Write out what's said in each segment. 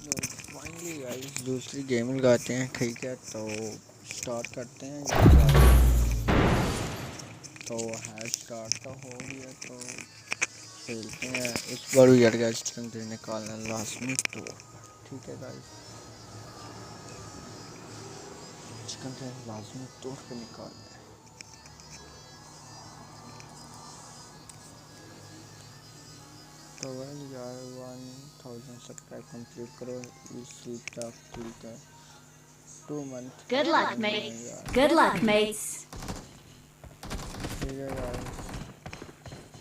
Finally guys दूसरी game लगाते हैं, ठीक है तो स्टार्ट करते हैं। तो है स्टार्ट तो हो गया, तो खेलते हैं। इस बार भी यार गाइस चिकन निकालना लाजमी, तो ठीक है गाइस चिकन लाजमी तोड़ के निकालना है। तो यार 1000 सब्सक्राइब कंप्लीट करो इसी तक, ठीक है 2 month. Good luck, mates. Good luck, mates. ठीक है guys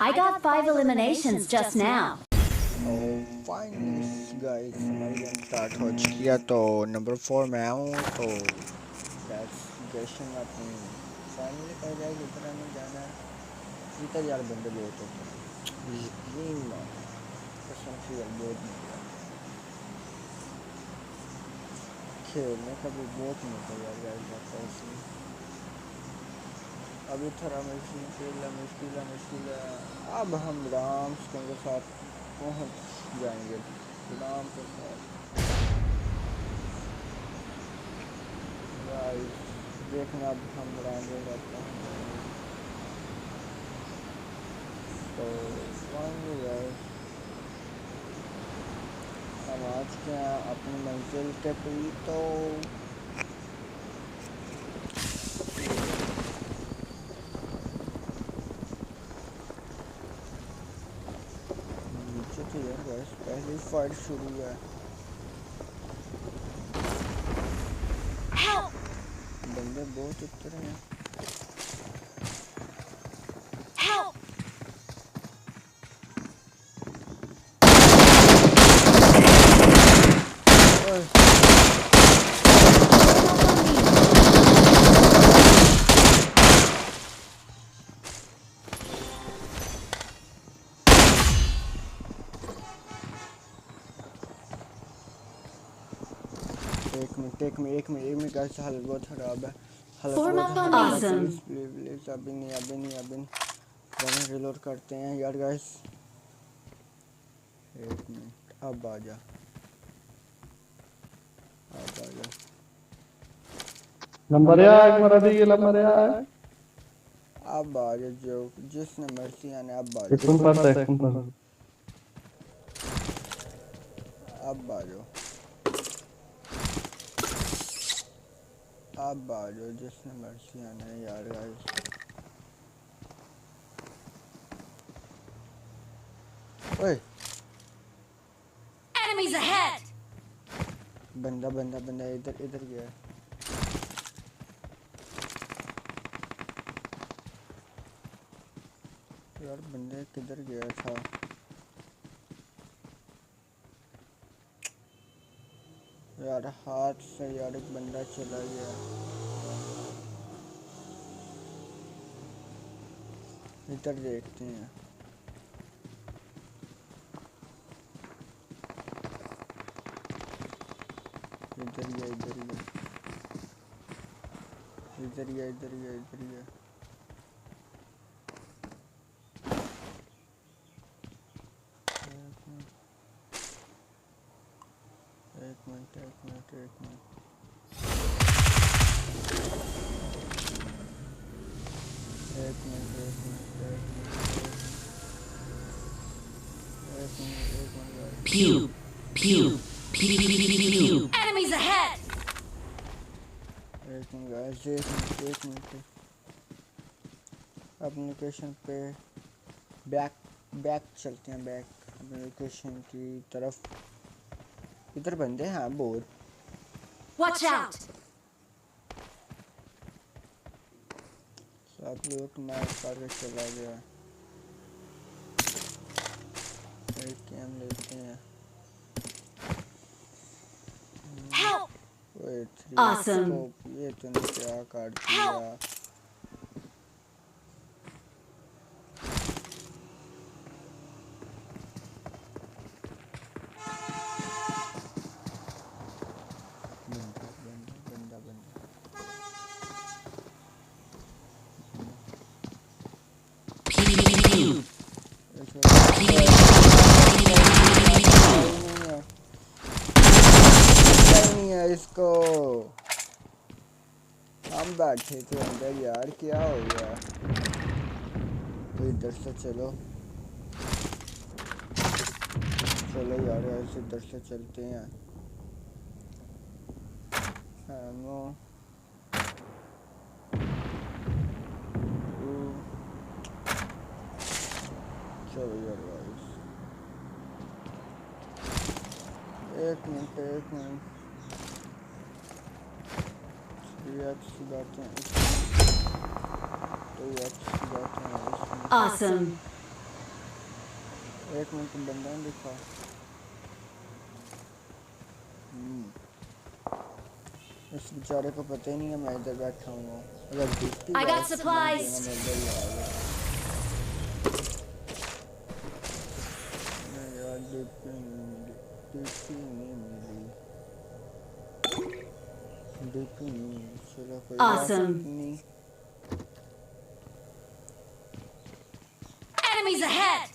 I got 5 eliminations just now. Finally guys हमारी गेम स्टार्ट हो चुकी है। तो नंबर 4 में हूँ। तो गैशन अपनी फैमिली का जाए, इतना नहीं जाना है इधर यार, बंदे बहुत होते हैं ये कसम से यार, बहुत मजा खेलने का भी बहुत मजा यार गाइस आता है इसमें। अभी थोड़ा मुश्किल है। अब हम राम के साथ पहुंच जाएंगे, राम के साथ गाइस देखना। अब हम राम के साथ पहुंच जाएंगे। तो फाइनली गाइस हम आ चुके हैं अपनी मंजिल के पे। तो तो यार गाइस पहली फाइट शुरू है। बंदे बहुत उतर हैं। एक मिनट गाइस, हालत बहुत खराब है। प्लीज अभी नहीं रिलोड करते हैं यार गाइस। एक मिनट, अब आ जा। नंबर यार मरा दी ये नंबर यार। अब आ जा, जो जिसने मर्जी आने अब आ एक पर अब आ जाओ, अब आ जाओ जिसने मर्जी आना है यार गाइस। ओए Enemies ahead. बंदा इधर गया। यार बंदे किधर गया था? यार हाथ से यार एक बंदा चला गया। इधर देखते हैं। इधर गया। एक मिनट Pew. Enemies ahead. एक मिनट अपनी लोकेशन पे बैक चलते हैं। बैक अपनी लोकेशन की तरफ। इधर बंदे हैं बहुत। Watch out. सब लोग मार कर चला गया। एक कैम लेते हैं। Awesome. ये तूने क्या काट दिया? इसको। हम बैठे थे अंदर यार, क्या हो गया? तो इधर से चलो चलो यार, ऐसे इधर से चलते हैं। हेलो चलो यार गाइस, एक मिनट ये अच्छी बात है। तो ये अच्छी बात है इसमें। Awesome. एक मिनट बंदा नहीं दिखा। इस बेचारे को पता ही नहीं है मैं इधर बैठा हूँ। अगर दिखती I got बात तो नहीं देना, supplies. मैं इधर ही आ गया। नहीं यार, डीपी नहीं मिली। चलो कोई बात Awesome. नहीं। Enemies ahead.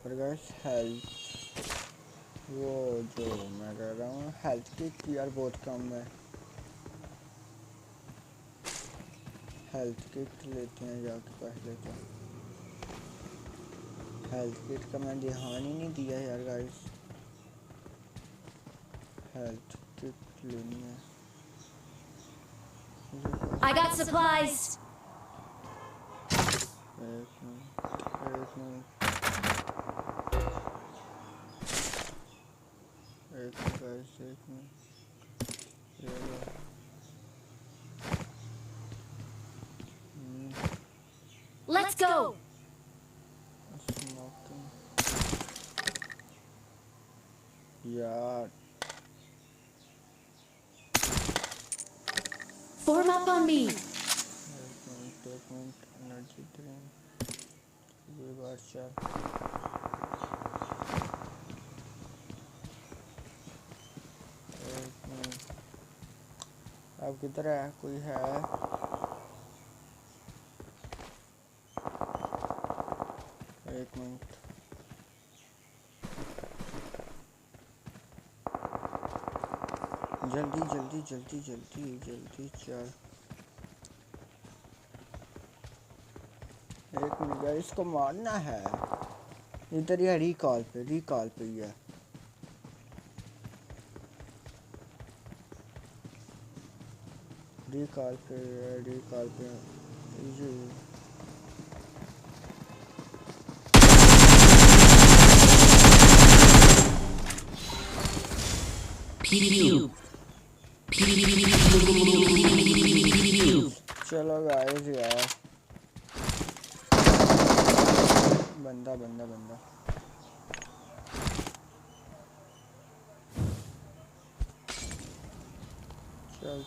पर गाइस हेल्थ, वो जो मैं कह रहा हूँ हेल्थ किट यार बहुत कम है। हेल्थ किट लेते हैं जाके पहले तो। हेल्थ किट का मैं ध्यान ही नहीं दिया यार गाइस। हेल्थ किट लेनी है। I got supplies. एक मिनट गाइस, एक मिनट। ये लो। Let's go. यार Form up on me. एक मिनट एनर्जी ड्रिंक ये बार चल। एक मिनट, अब किधर है? कोई है? एक मिनट, जल्दी जल्दी जल्दी जल्दी जल्दी चल। एक मिनट गाइस, इसको मारना है। इधर ही है, रिकॉल पे ही है। रिकॉल पे ये चलो गाइस यार, बंदा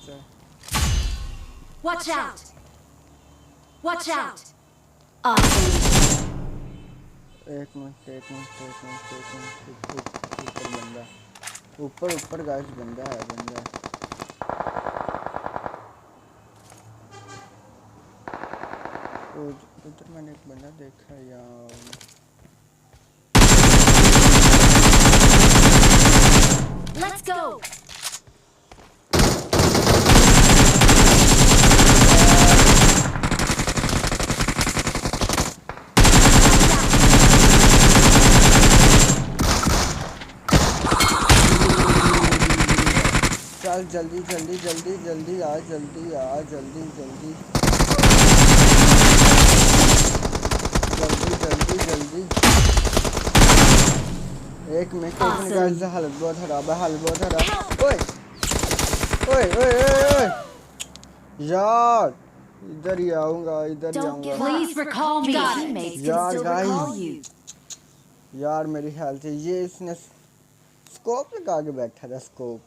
चल। Watch out. Watch out. Awesome. एक मिनट ऊपर बंदा, ऊपर गाइस बंदा है। उधर मैंने एक बंदा देखा यार। Let's go. चल जल्दी आ जल्दी एक मिनट गाइस, हालत बहुत खराब है। ओए यार, इधर ही आऊंगा। Please recall me. Teammates can still recall you. यार मेरी हेल्थ है। ये इसने स्कोप लगा के बैठा था। Scope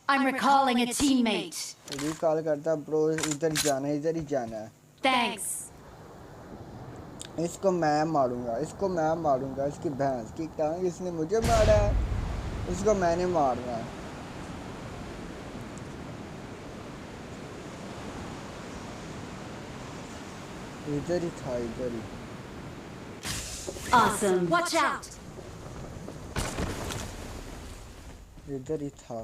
I'm recalling a teammate. Recall करता ब्रो। इधर ही जाना है। Thanks. इसको मैं मारूंगा। इसकी भैंस की टांग, इसने मुझे मारा है, इसको मैंने मारना है। इधर ही था। Awesome. Watch out. इधर ही था।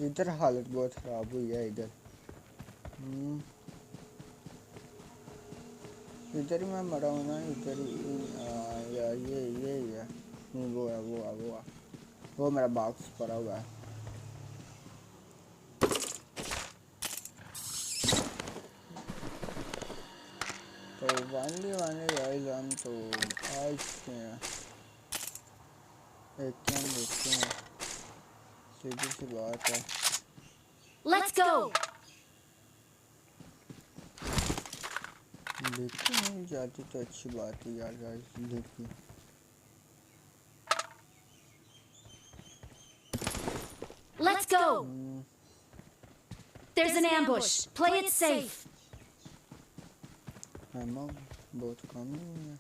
इधर हालत बहुत ख़राब हुई है इधर। इधर ही मैं मरा हूँ ना, इधर ही। यार ये है। नहीं वो है, वो मेरा बॉक्स पड़ा हुआ है। तो वानली गाइस हम तो आ चुके हैं। एक क्या देखते हैं, सीधी सी बात है। Let's go. लेकिन नहीं जाती तो अच्छी बात है यार गाइस। लेकिन Let's go. There's an ambush. Play it safe. Ammo बहुत कम ही है।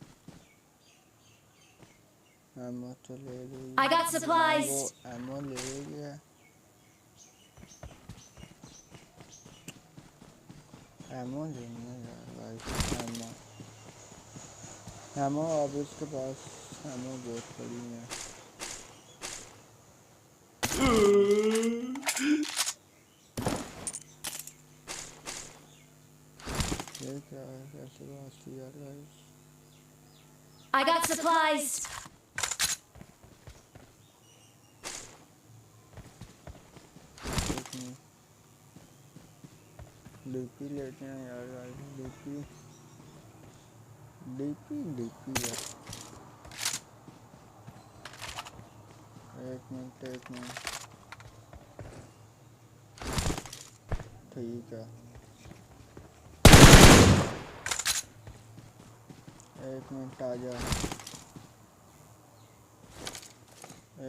एमो तो ले ली। I got supplies. वो एमो ले गया। एमो लेनी है यार गाइस। एमो अब इसके पास एमो बहुत पड़ी है। ये क्या है, कैसे बात थी यार guys. I got supplies. DP लेते हैं यार गाइस। डीपी है। एक मिनट ठीक है। एक मिनट आ जा।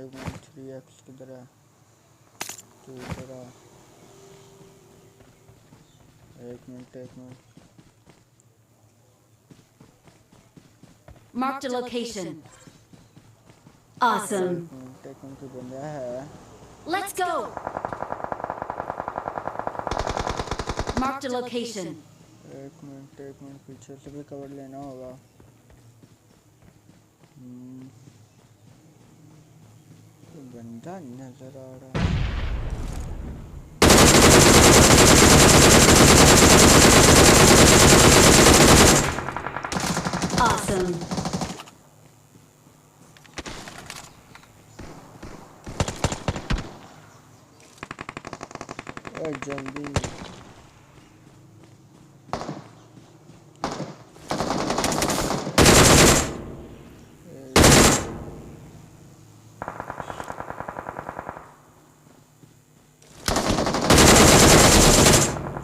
एक मिनट 3x किधर है? तू इधर आ। एक minute Marked a location. Awesome. एक मिनट की बंदा है। Let's go. Marked a location. एक मिनट पीछे से भी कवर लेना होगा। बंदा नजर आ रहा है। Awesome. जल्दी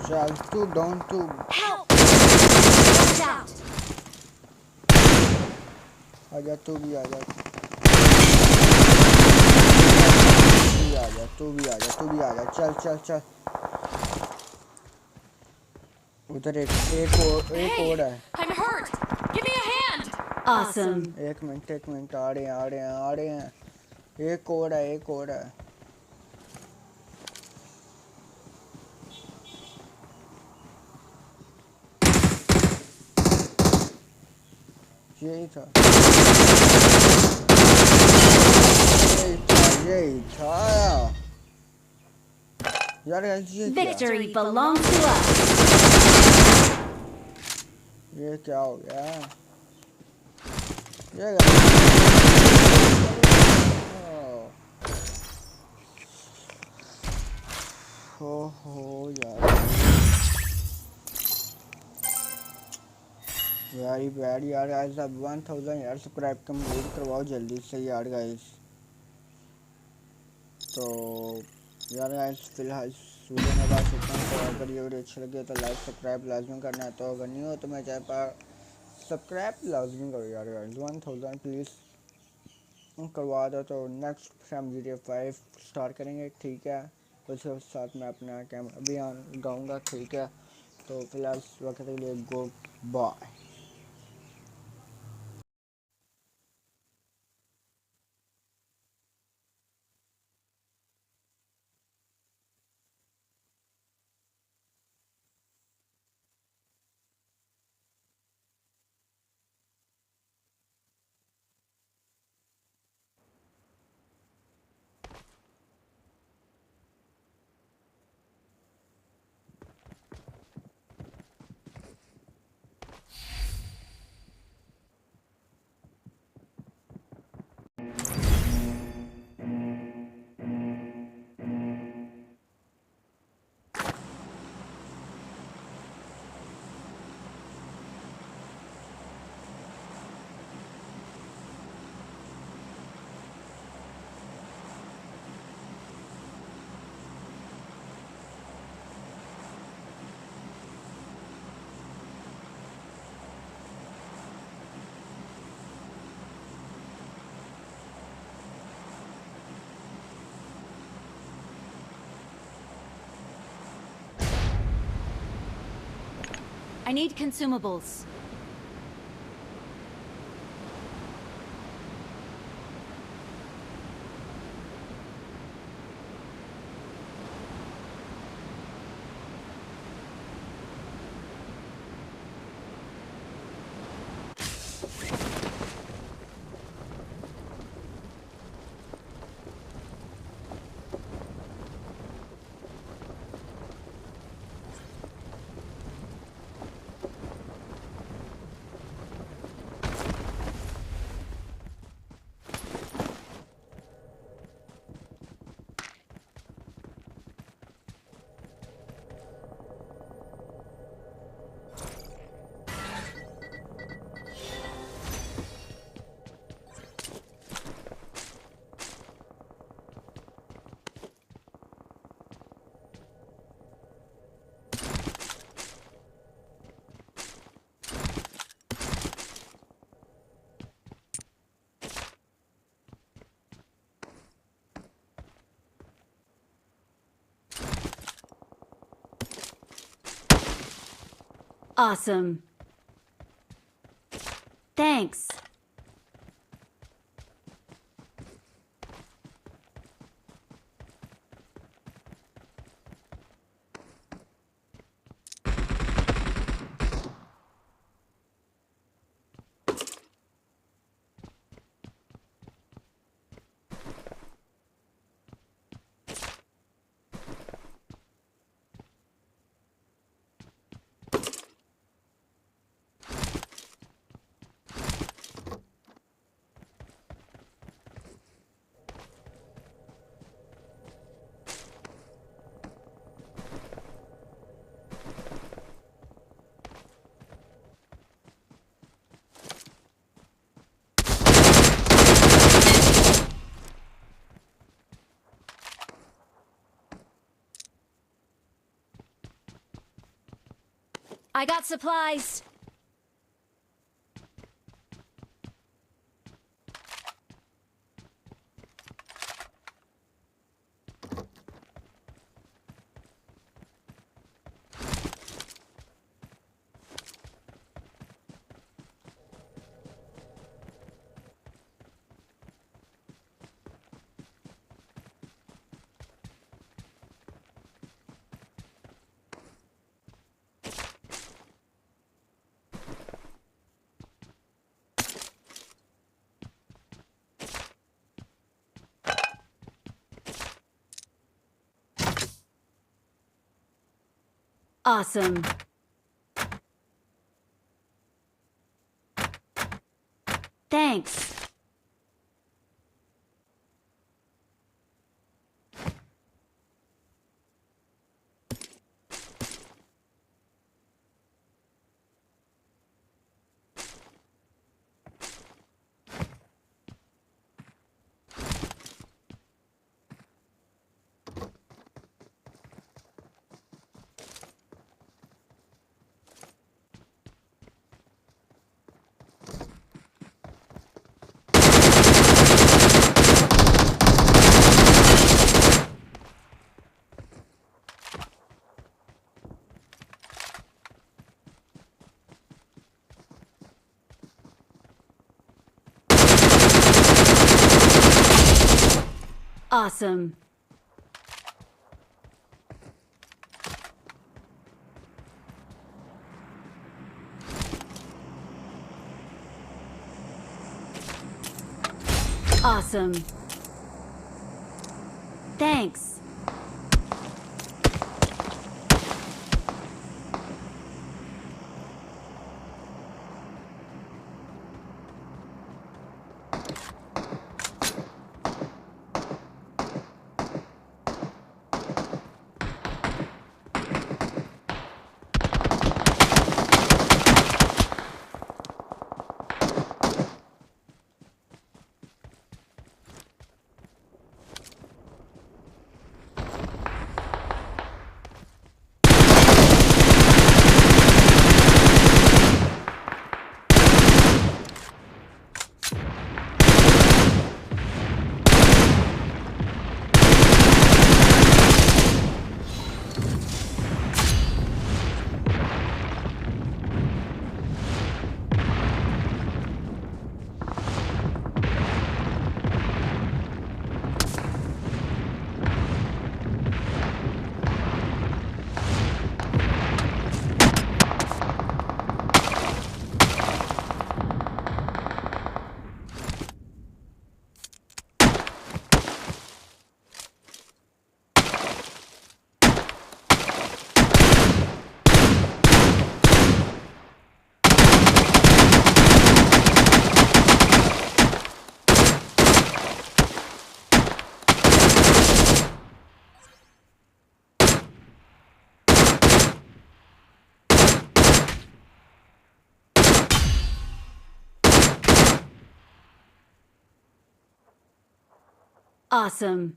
चल तू डाउन तू। Help! Watch out! आजा तू भी आजा। तू भी आजा चल। उधर एक और है। I'm hurt. Give me a hand. Awesome. एक मिनट आ रहे हैं। एक और है। यही था यार। ये Victory belongs to us. ये क्या हो गया? ये हो यार वेरी बैड यार गाइस। अब 1000 यार सब्सक्राइब कंप्लीट करवाओ जल्दी से यार गाइस। तो यार गाइस फिलहाल वीडियो में बात करता हूँ। तो अगर ये वीडियो अच्छी लगे तो लाइक सब्सक्राइब लाजमी करना है। तो अगर नहीं हो तो मैं चाहे पर सब्सक्राइब लाजमी करो यार गाइस। 1000 प्लीज़ करवा दो। तो नेक्स्ट हम GTA 5 स्टार्ट करेंगे ठीक है। उसके साथ मैं अपना कैमरा भी ऑन गाऊँगा ठीक है। तो फिलहाल इस वक्त के लिए गो bye. need consumables. Awesome. Thanks. I got supplies. Awesome. Thanks. Awesome. Awesome. Thanks. Awesome.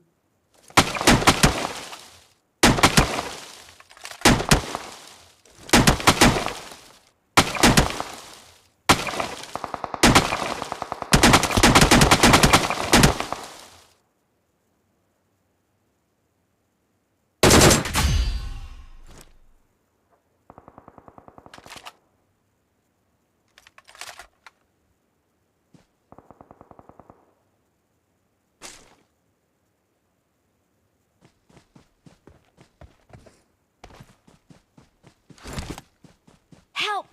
Help!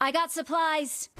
I got supplies.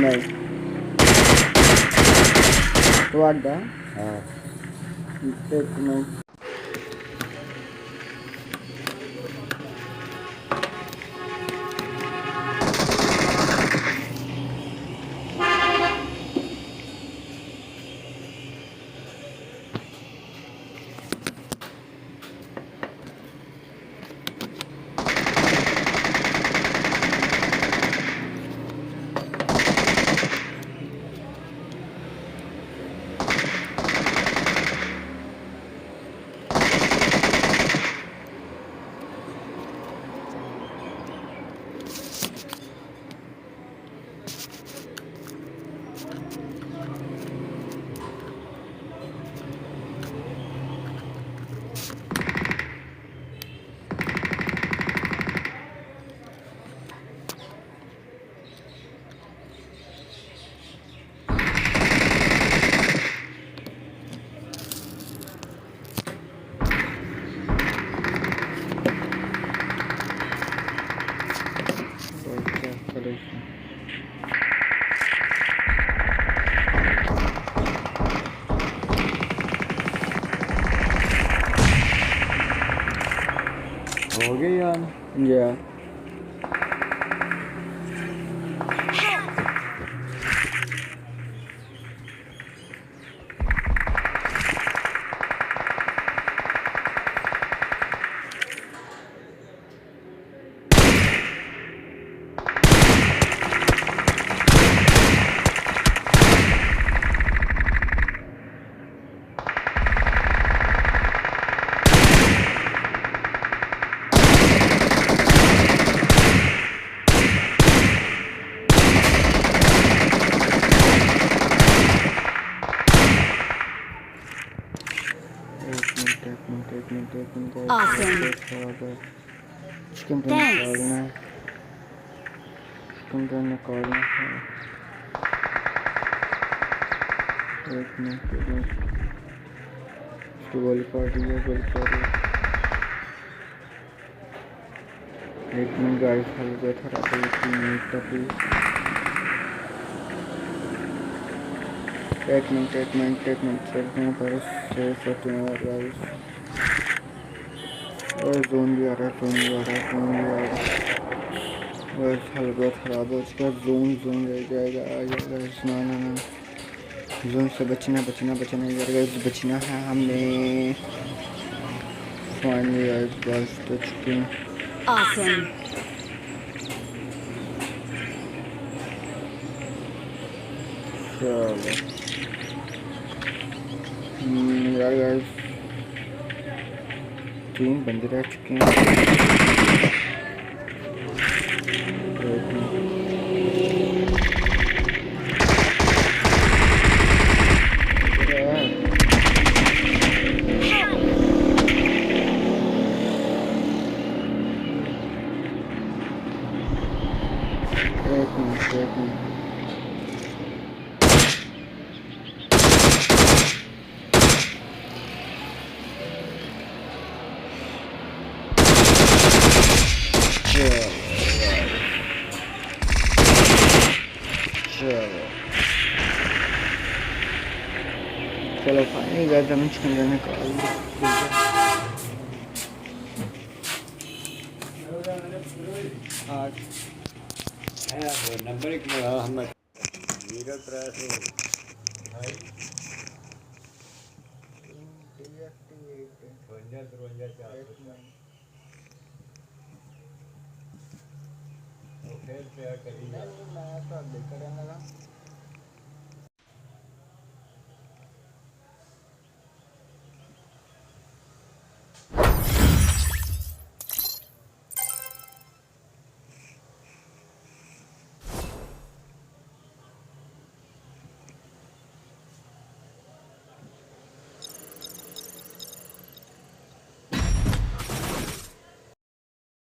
नहीं तो आड्डा एक मिनट हो गई यार Yeah. एक मिनट Awesome. चिकन तो Thanks. निकालना है, चिकन तो निकालना है। एक मिनट इसकी गोली काट रही है, गोली काट रही है। एक मिनट गाड़ी खाली गया था रात में 3 मिनट तक प्लीज। एक मिनट पर सेफ होते हैं और गाइस। और जोन भी आ रहा है। बस हल्का खराब हो चुका है। जोन रह जाएगा, आ जाएगा। ना जोन से बचना यार, बचना है हमें। फाइनली गाइस बच तो चुके हैं। Awesome. चलो यार गाइस 3 बंदे रह चुके हैं। एक मिनट चलो फाइनली गाइस हम चिकन लेने का आज नंबर एक में हम वीरल प्रयास फिर प्यार करी मैं तो अब देख कर रहने लगा।